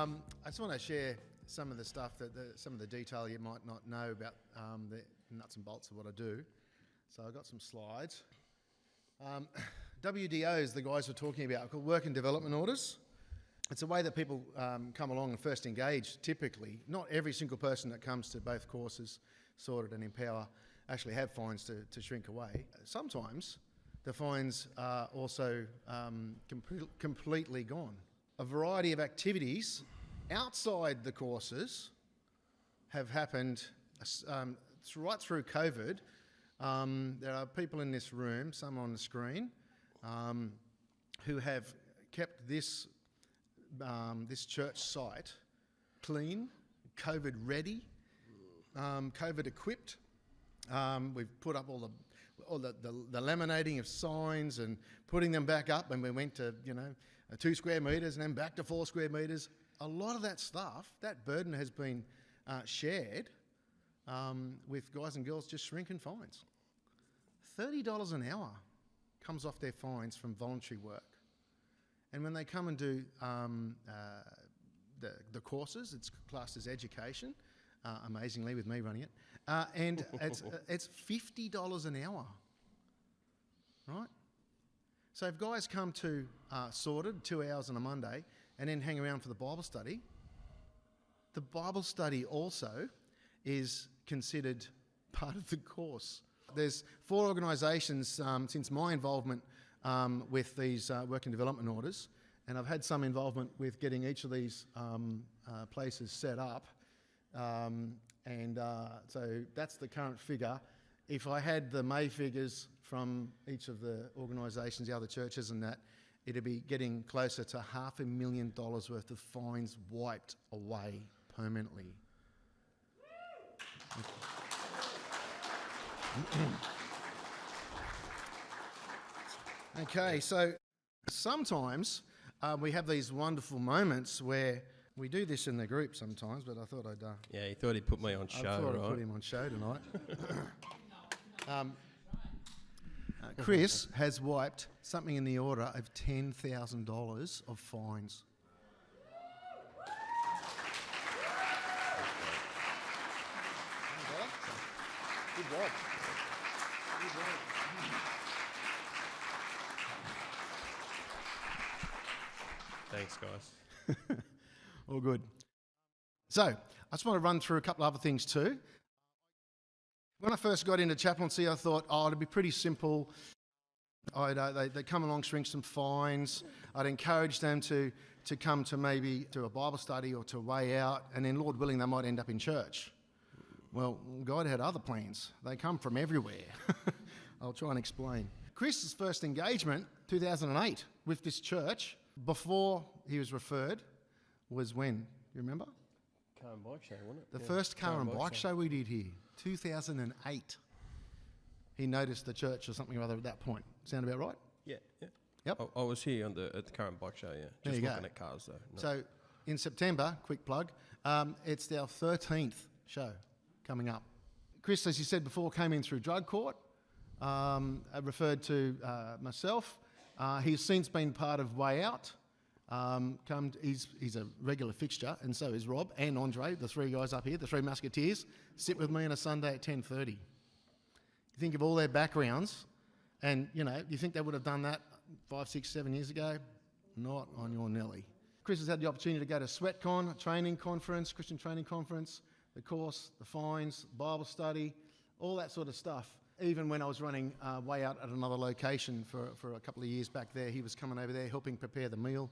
I just want to share some of the stuff, some of the detail you might not know about the nuts and bolts of what I do. So I've got some slides. WDOs, the guys were talking about, are called work and development orders. It's a way that people come along and first engage, typically. Not every single person that comes to both courses, Sorted and Empower, actually have fines to shrink away. Sometimes the fines are also completely gone. A variety of activities outside the courses have happened right through COVID. There are people in this room, some on the screen, who have kept this church site clean, COVID ready, COVID equipped. We've put up all the laminating of signs and putting them back up when we went to 2 square metres and then back to 4 square metres. A lot of that stuff, that burden has been shared with guys and girls just shrinking fines. $30 an hour comes off their fines from voluntary work. And when they come and do the courses, it's classed as education, amazingly with me running it, and it's $50 an hour, right? So if guys come to Sorted 2 hours on a Monday and then hang around for the Bible study also is considered part of the course. There's 4 organisations since my involvement with these work and development orders, and I've had some involvement with getting each of these places set up, so that's the current figure. If I had the May figures from each of the organisations, the other churches and that, it'd be getting closer to $500,000 worth of fines wiped away permanently. Okay, so sometimes we have these wonderful moments where we do this in the group sometimes, but I thought I'd... yeah, he thought he'd put me on show, I thought right? I'd put him on show tonight. Chris has wiped something in the order of $10,000 of fines. Good job. Thanks, guys. All good. So, I just want to run through a couple of other things too. When I first got into chaplaincy, I thought, it'd be pretty simple. They'd come along, shrink some fines. I'd encourage them to come to maybe to a Bible study or to a way out, and then, Lord willing, they might end up in church. Well, God had other plans. They come from everywhere. I'll try and explain. Chris's first engagement, 2008, with this church, before he was referred, was when? You remember? Car and bike show, wasn't it? The first car and bike show we did here, 2008. He noticed the church or something or other at that point. Sound about right? Yeah. Yep. I was here at the car and bike show, yeah. There Just you looking go. at cars, though. No. So, in September, quick plug, it's our 13th show coming up. Chris, as you said before, came in through drug court. I referred to myself. He's since been part of Way Out. He's a regular fixture, and so is Rob and Andre, the 3 guys up here, the 3 musketeers, sit with me on a Sunday at 10:30. You think of all their backgrounds, and you think they would have done that 5, 6, 7 years ago? Not on your Nelly. Chris has had the opportunity to go to SweatCon, a training conference, Christian training conference, the course, the fines, Bible study, all that sort of stuff. Even when I was running Way Out at another location for a couple of years back there, he was coming over there helping prepare the meal.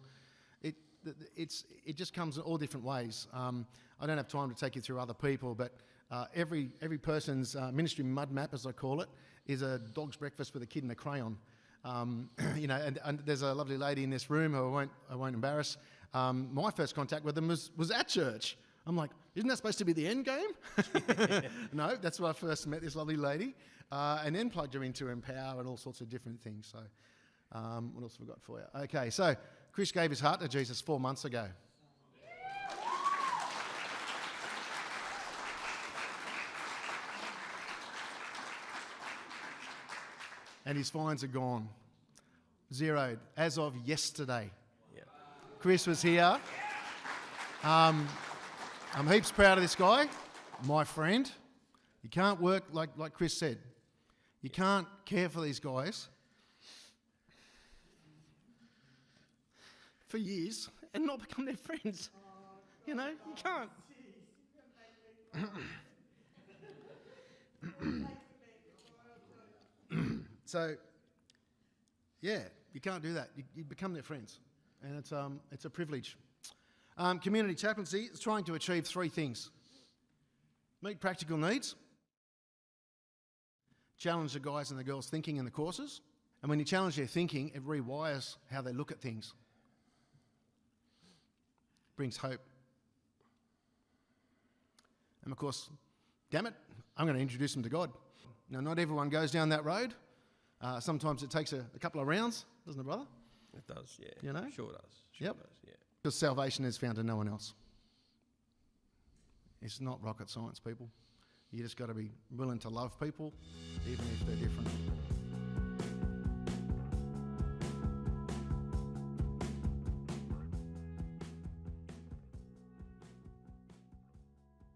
It just comes in all different ways. I don't have time to take you through other people, but every person's ministry mud map, as I call it, is a dog's breakfast with a kid and a crayon. And there's a lovely lady in this room who I won't embarrass. My first contact with them was at church. I'm like, isn't that supposed to be the end game? No, that's where I first met this lovely lady, and then plugged her into Empower and all sorts of different things. So, what else have we got for you? Okay, so Chris gave his heart to Jesus 4 months ago. And his fines are gone. Zeroed, as of yesterday. Yeah. Chris was here. I'm heaps proud of this guy, my friend. You can't work, like Chris said, you can't care for these guys for years and not become their friends. You know, you can't. So, yeah, you can't do that. You become their friends, and it's a privilege. Community chaplaincy is trying to achieve three things: meet practical needs, challenge the guys and the girls' thinking in the courses, and when you challenge their thinking, it rewires how they look at things. Brings hope. And of course, damn it, I'm going to introduce them to God. Now, not everyone goes down that road. Sometimes it takes a couple of rounds, doesn't it, brother? It does, yeah. You know? Sure does. Sure does, yeah. Because salvation is found in no one else. It's not rocket science, people. You just got to be willing to love people, even if they're different.